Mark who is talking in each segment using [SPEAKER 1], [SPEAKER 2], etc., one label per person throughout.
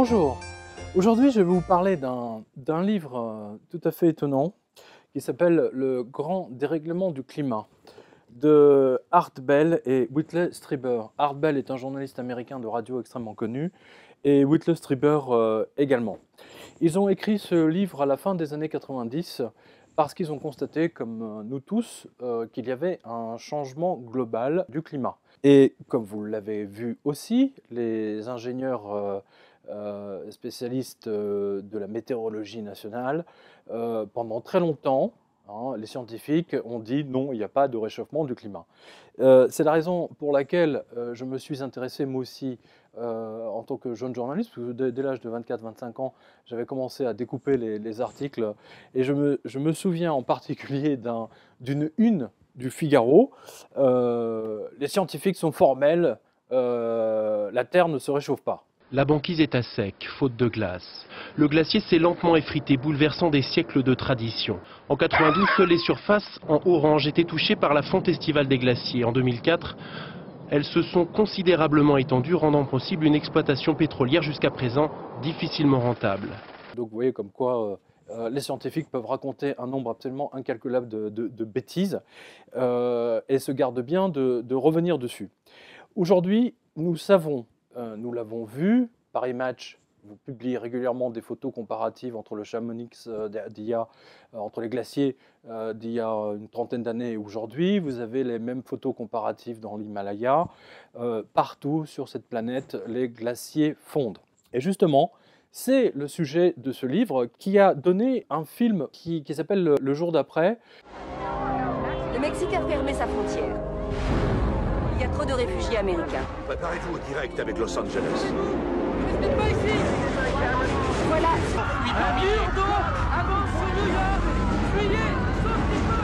[SPEAKER 1] Bonjour, aujourd'hui je vais vous parler d'un livre tout à fait étonnant qui s'appelle Le grand dérèglement du climat de Art Bell et Whitley Strieber. Art Bell est un journaliste américain de radio extrêmement connu et Whitley Strieber également. Ils ont écrit ce livre à la fin des années 90 parce qu'ils ont constaté, comme nous tous, qu'il y avait un changement global du climat. Et comme vous l'avez vu aussi, les ingénieurs spécialistes de la météorologie nationale, pendant très longtemps, les scientifiques ont dit non, il n'y a pas de réchauffement du climat. C'est la raison pour laquelle je me suis intéressé moi aussi en tant que jeune journaliste, parce que dès l'âge de 24-25 ans, j'avais commencé à découper les articles, et je me souviens en particulier d'une une du Figaro. Les scientifiques sont formels, la Terre ne se réchauffe pas.
[SPEAKER 2] La banquise est à sec, faute de glace. Le glacier s'est lentement effrité, bouleversant des siècles de tradition. En 92, seules les surfaces en orange étaient touchées par la fonte estivale des glaciers. En 2004, elles se sont considérablement étendues, rendant possible une exploitation pétrolière jusqu'à présent difficilement rentable.
[SPEAKER 1] Donc vous voyez comme quoi les scientifiques peuvent raconter un nombre absolument incalculable de bêtises et se gardent bien de revenir dessus. Aujourd'hui, nous savons, nous l'avons vu, Paris Match vous publie régulièrement des photos comparatives entre le Chamonix entre les glaciers d'il y a une trentaine d'années et aujourd'hui. Vous avez les mêmes photos comparatives dans l'Himalaya. Partout sur cette planète, les glaciers fondent. Et justement, c'est le sujet de ce livre qui a donné un film qui s'appelle Le jour d'après.
[SPEAKER 3] Le Mexique a fermé sa frontière. Il y a trop de réfugiés américains.
[SPEAKER 4] Préparez-vous au direct avec Los Angeles.
[SPEAKER 3] Ne restez pas ici. Voilà.
[SPEAKER 5] Avance sur New York. Fuyez, sortez-vous.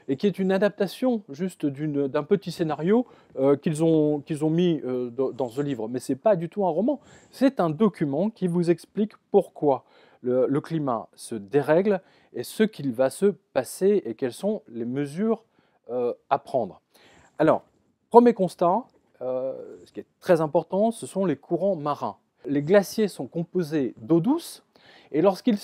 [SPEAKER 1] Et qui est une adaptation juste d'un petit scénario qu'ils ont mis dans ce livre. Mais ce n'est pas du tout un roman, c'est un document qui vous explique pourquoi le climat se dérègle et ce qu'il va se passer et quelles sont les mesures à prendre. Alors, premier constat, ce qui est très important, ce sont les courants marins. Les glaciers sont composés d'eau douce. Et lorsqu'ils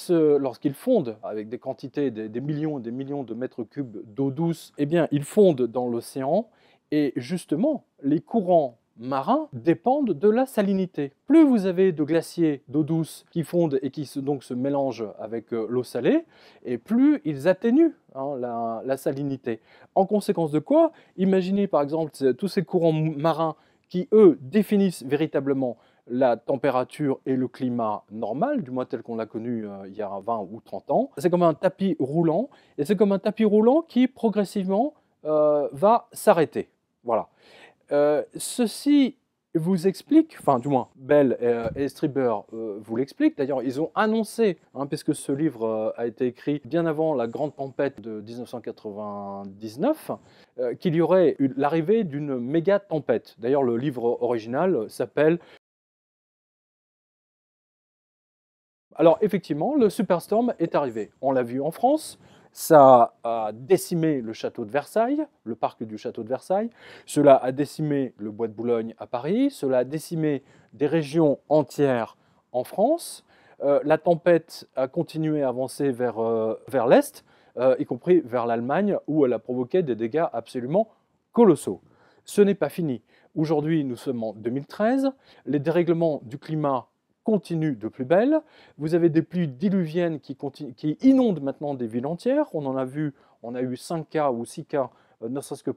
[SPEAKER 1] fondent avec des quantités, des millions et des millions de mètres cubes d'eau douce, eh bien, ils fondent dans l'océan. Et justement, les courants marins dépendent de la salinité. Plus vous avez de glaciers d'eau douce qui fondent et qui donc se mélangent avec l'eau salée, et plus ils atténuent la salinité. En conséquence de quoi, imaginez par exemple tous ces courants marins qui, eux, définissent véritablement la température et le climat normal, du moins tel qu'on l'a connu il y a 20 ou 30 ans. C'est comme un tapis roulant, et c'est comme un tapis roulant qui progressivement va s'arrêter. Voilà. Ceci vous explique, enfin du moins Bell et Strieber vous l'expliquent. D'ailleurs, ils ont annoncé, puisque ce livre a été écrit bien avant la grande tempête de 1999, qu'il y aurait eu l'arrivée d'une méga tempête. D'ailleurs, le livre original s'appelle... Alors effectivement, le Superstorm est arrivé. On l'a vu en France, ça a décimé le château de Versailles, le parc du château de Versailles. Cela a décimé le bois de Boulogne à Paris. Cela a décimé des régions entières en France. La tempête a continué à avancer vers l'Est, y compris vers l'Allemagne, où elle a provoqué des dégâts absolument colossaux. Ce n'est pas fini. Aujourd'hui, nous sommes en 2013. Les dérèglements du climat continue de plus belle. Vous avez des pluies diluviennes qui inondent maintenant des villes entières. On en a vu, on a eu 5 cas ou 6 cas, ne serait-ce que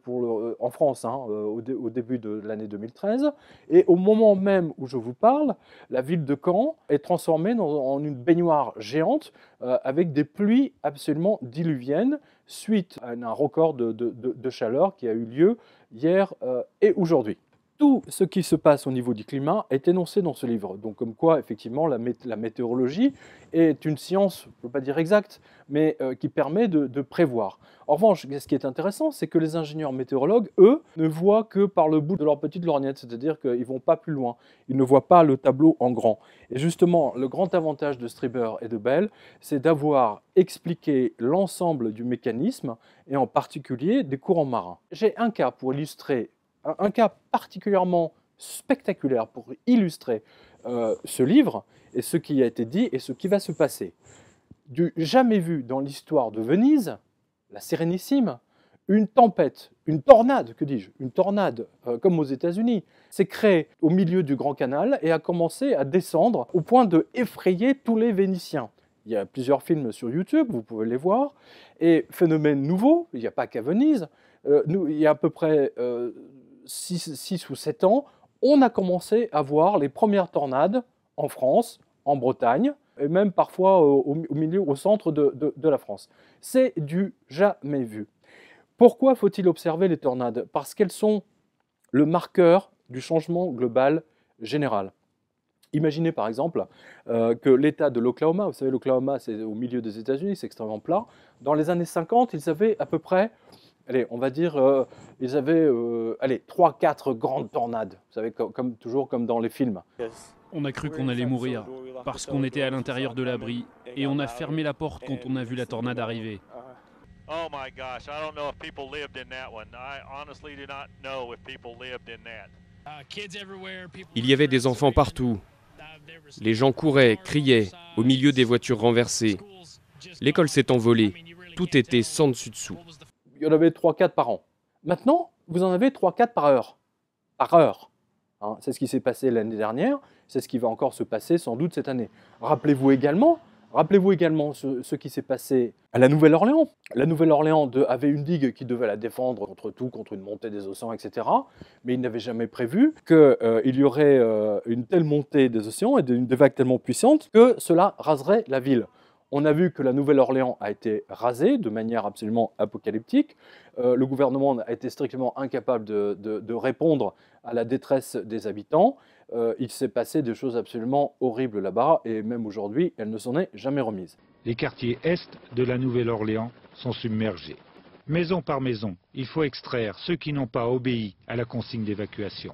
[SPEAKER 1] en France, au début de l'année 2013. Et au moment même où je vous parle, la ville de Caen est transformée en une baignoire géante avec des pluies absolument diluviennes suite à un record de chaleur qui a eu lieu hier et aujourd'hui. Tout ce qui se passe au niveau du climat est énoncé dans ce livre. Donc comme quoi, effectivement, la météorologie est une science, je ne peux pas dire exacte, mais qui permet de prévoir. En revanche, ce qui est intéressant, c'est que les ingénieurs météorologues, eux, ne voient que par le bout de leur petite lorgnette, c'est-à-dire qu'ils ne vont pas plus loin. Ils ne voient pas le tableau en grand. Et justement, le grand avantage de Strieber et de Bell, c'est d'avoir expliqué l'ensemble du mécanisme, et en particulier des courants marins. J'ai un cas pour illustrer, un cas particulièrement spectaculaire pour illustrer ce livre, et ce qui a été dit et ce qui va se passer. Du jamais vu dans l'histoire de Venise, la Sérénissime, une tempête, une tornade, que dis-je, une tornade, comme aux États-Unis, s'est créée au milieu du Grand Canal et a commencé à descendre au point de effrayer tous les Vénitiens. Il y a plusieurs films sur YouTube, vous pouvez les voir. Et phénomène nouveau, il n'y a pas qu'à Venise, il y a à peu près 6 ou 7 ans, on a commencé à voir les premières tornades en France, en Bretagne, et même parfois au centre de la France. C'est du jamais vu. Pourquoi faut-il observer les tornades? Parce qu'elles sont le marqueur du changement global général. Imaginez par exemple que l'État de l'Oklahoma, vous savez l'Oklahoma c'est au milieu des États-Unis, c'est extrêmement plat, dans les années 50, ils avaient à peu près, allez, on va dire, ils avaient 3-4 grandes tornades, vous savez, toujours comme dans les films.
[SPEAKER 6] On a cru qu'on allait mourir, parce qu'on était à l'intérieur de l'abri, et on a fermé la porte quand on a vu la tornade arriver.
[SPEAKER 7] Oh my gosh, I don't know if people lived in that one. I honestly do not know if people lived in that.
[SPEAKER 8] Il y avait des enfants partout. Les gens couraient, criaient, au milieu des voitures renversées. L'école s'est envolée. Tout était sans dessus-dessous.
[SPEAKER 1] Il y en avait 3-4 par an. Maintenant, vous en avez 3-4 par heure. Par heure. Hein, c'est ce qui s'est passé l'année dernière. C'est ce qui va encore se passer sans doute cette année. Rappelez-vous également ce qui s'est passé à la Nouvelle-Orléans. La Nouvelle-Orléans avait une digue qui devait la défendre contre tout, contre une montée des océans, etc. Mais il n'avait jamais prévu qu'il y aurait une telle montée des océans et des vagues tellement puissantes que cela raserait la ville. On a vu que la Nouvelle-Orléans a été rasée de manière absolument apocalyptique. Le gouvernement a été strictement incapable de répondre à la détresse des habitants. Il s'est passé des choses absolument horribles là-bas et même aujourd'hui, elle ne s'en est jamais remise.
[SPEAKER 9] Les quartiers est de la Nouvelle-Orléans sont submergés. Maison par maison, il faut extraire ceux qui n'ont pas obéi à la consigne d'évacuation.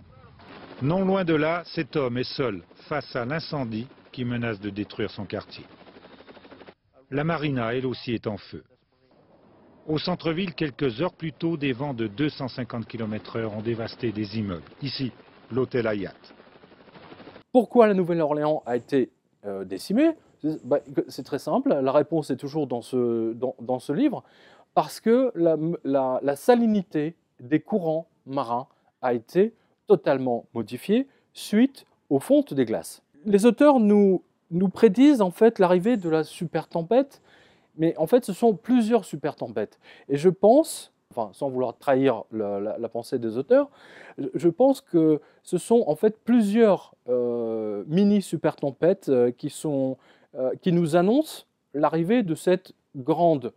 [SPEAKER 9] Non loin de là, cet homme est seul face à l'incendie qui menace de détruire son quartier. La marina, elle aussi, est en feu. Au centre-ville, quelques heures plus tôt, des vents de 250 km/h ont dévasté des immeubles. Ici, l'hôtel Hayat.
[SPEAKER 1] Pourquoi la Nouvelle-Orléans a été décimée? C'est très simple, la réponse est toujours dans ce livre, parce que la salinité des courants marins a été totalement modifiée suite aux fontes des glaces. Les auteurs nous prédisent en fait l'arrivée de la super tempête, mais en fait ce sont plusieurs super tempêtes. Et je pense, enfin sans vouloir trahir la pensée des auteurs, je pense que ce sont en fait plusieurs mini super tempêtes qui nous annoncent l'arrivée de cette grande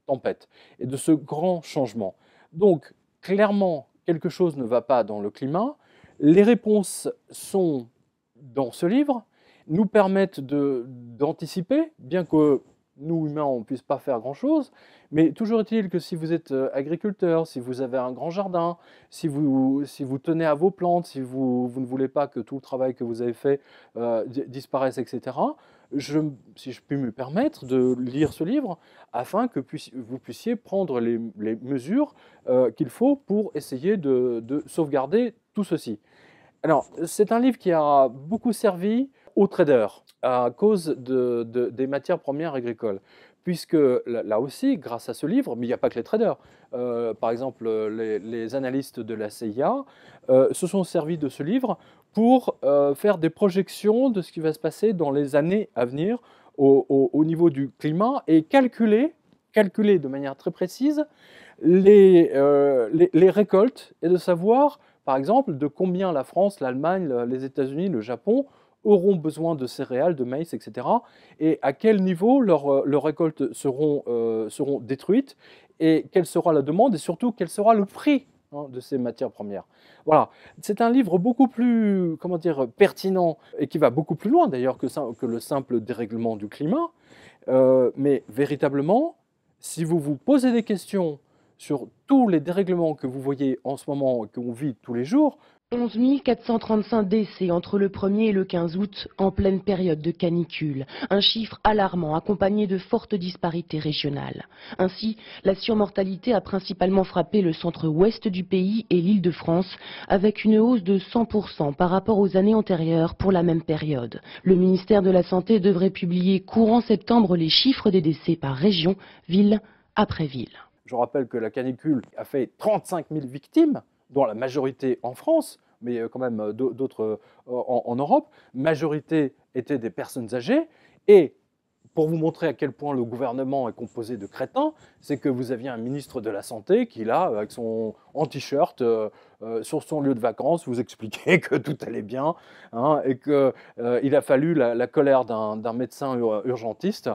[SPEAKER 1] tempête et de ce grand changement. Donc clairement quelque chose ne va pas dans le climat, les réponses sont dans ce livre, nous permettent d'anticiper, bien que nous, humains, on ne puisse pas faire grand-chose, mais toujours est-il que si vous êtes agriculteur, si vous avez un grand jardin, si vous tenez à vos plantes, si vous ne voulez pas que tout le travail que vous avez fait disparaisse, etc., si je puis me permettre de lire ce livre, afin que vous puissiez prendre les mesures qu'il faut pour essayer de sauvegarder tout ceci. Alors, c'est un livre qui a beaucoup servi aux traders à cause des matières premières agricoles. Puisque là aussi, grâce à ce livre, mais il n'y a pas que les traders, par exemple les analystes de la CIA se sont servis de ce livre pour faire des projections de ce qui va se passer dans les années à venir au niveau du climat et calculer de manière très précise les récoltes et de savoir, par exemple, de combien la France, l'Allemagne, les États-Unis, le Japon auront besoin de céréales, de maïs, etc. et à quel niveau leurs récoltes seront détruites et quelle sera la demande et surtout quel sera le prix de ces matières premières. Voilà, c'est un livre beaucoup plus, comment dire, pertinent et qui va beaucoup plus loin d'ailleurs que le simple dérèglement du climat. Mais véritablement, si vous vous posez des questions sur tous les dérèglements que vous voyez en ce moment et qu'on vit tous les jours,
[SPEAKER 10] 11 435 décès entre le 1er et le 15 août en pleine période de canicule. Un chiffre alarmant accompagné de fortes disparités régionales. Ainsi, la surmortalité a principalement frappé le centre-ouest du pays et l'Île-de-France avec une hausse de 100% par rapport aux années antérieures pour la même période. Le ministère de la Santé devrait publier courant septembre les chiffres des décès par région, ville après ville.
[SPEAKER 1] Je rappelle que la canicule a fait 35 000 victimes, dont la majorité en France, mais quand même d'autres en Europe. Majorité étaient des personnes âgées. Et pour vous montrer à quel point le gouvernement est composé de crétins, c'est que vous aviez un ministre de la Santé qui, là, avec en t-shirt, sur son lieu de vacances, vous expliquait que tout allait bien, et qu'il a fallu la colère d'un médecin urgentiste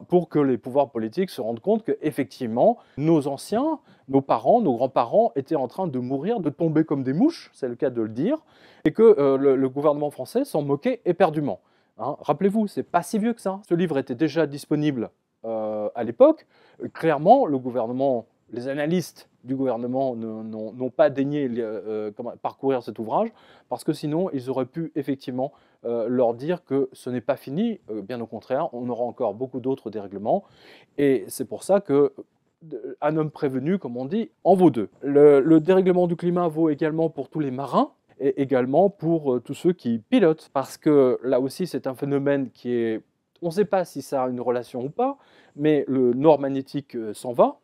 [SPEAKER 1] pour que les pouvoirs politiques se rendent compte qu'effectivement, nos anciens, nos parents, nos grands-parents étaient en train de mourir, de tomber comme des mouches, c'est le cas de le dire, et que le gouvernement français s'en moquait éperdument. Rappelez-vous, c'est pas si vieux que ça. Ce livre était déjà disponible à l'époque. Clairement, le gouvernement, les analystes du gouvernement n'ont pas daigné parcourir cet ouvrage, parce que sinon, ils auraient pu effectivement leur dire que ce n'est pas fini. Bien au contraire, on aura encore beaucoup d'autres dérèglements. Et c'est pour ça que un homme prévenu, comme on dit, en vaut deux. Le dérèglement du climat vaut également pour tous les marins, et également pour tous ceux qui pilotent. Parce que là aussi, c'est un phénomène qui est... On ne sait pas si ça a une relation ou pas, mais le nord magnétique s'en va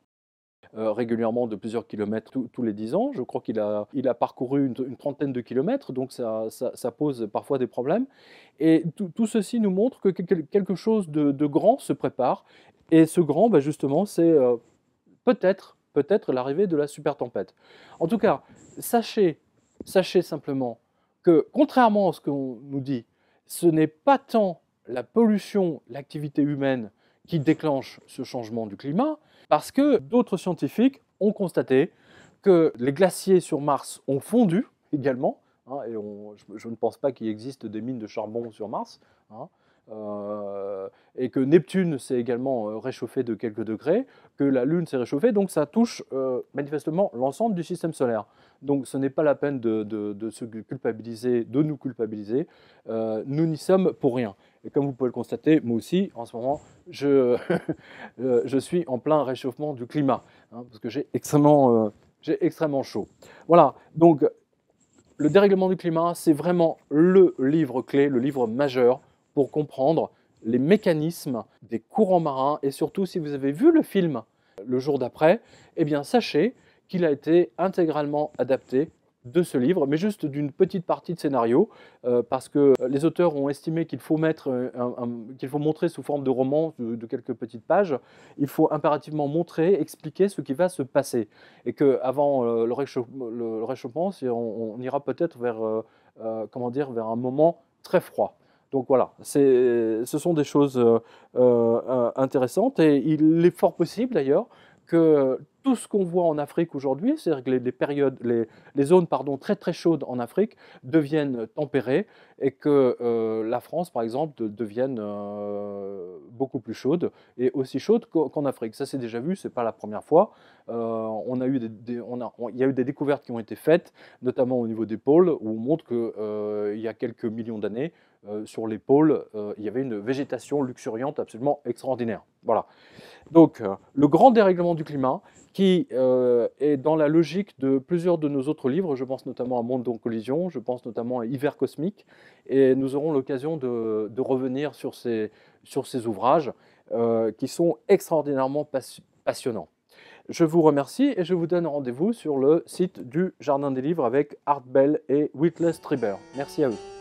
[SPEAKER 1] régulièrement de plusieurs kilomètres tous les 10 ans. Je crois qu'il a parcouru une trentaine de kilomètres, donc ça pose parfois des problèmes. Et tout ceci nous montre que quelque chose de grand se prépare. Et ce grand, justement, c'est peut-être l'arrivée de la super tempête. En tout cas, sachez simplement que, contrairement à ce qu'on nous dit, ce n'est pas tant la pollution, l'activité humaine qui déclenche ce changement du climat, parce que d'autres scientifiques ont constaté que les glaciers sur Mars ont fondu également, et je ne pense pas qu'il existe des mines de charbon sur Mars, et que Neptune s'est également réchauffé de quelques degrés, que la Lune s'est réchauffée, donc ça touche manifestement l'ensemble du système solaire. Donc ce n'est pas la peine de se culpabiliser, de nous culpabiliser, nous n'y sommes pour rien. Et comme vous pouvez le constater, moi aussi, en ce moment, je suis en plein réchauffement du climat, parce que j'ai extrêmement chaud. Voilà, donc le dérèglement du climat, c'est vraiment le livre clé, le livre majeur, pour comprendre les mécanismes des courants marins, et surtout si vous avez vu le film le jour d'après, eh bien sachez qu'il a été intégralement adapté de ce livre, mais juste d'une petite partie de scénario, parce que les auteurs ont estimé qu'il faut montrer sous forme de roman de quelques petites pages, il faut impérativement montrer, expliquer ce qui va se passer, et qu'avant le réchauffement, on ira peut-être vers un moment très froid. Donc voilà, ce sont des choses intéressantes, et il est fort possible d'ailleurs que tout ce qu'on voit en Afrique aujourd'hui, c'est-à-dire que les zones très très chaudes en Afrique deviennent tempérées, et que la France, par exemple, devienne beaucoup plus chaude, et aussi chaude qu'en Afrique. Ça, c'est déjà vu, c'est pas la première fois. Il y a eu des découvertes qui ont été faites, notamment au niveau des pôles, où on montre qu'il y a quelques millions d'années, sur les pôles, il y avait une végétation luxuriante absolument extraordinaire. Voilà. Donc, le grand dérèglement du climat, qui est dans la logique de plusieurs de nos autres livres, je pense notamment à Monde en collision, je pense notamment à Hiver cosmique, et nous aurons l'occasion de revenir sur ces ouvrages qui sont extraordinairement passionnants. Je vous remercie et je vous donne rendez-vous sur le site du Jardin des Livres avec Art Bell et Witless Trieber. Merci à eux.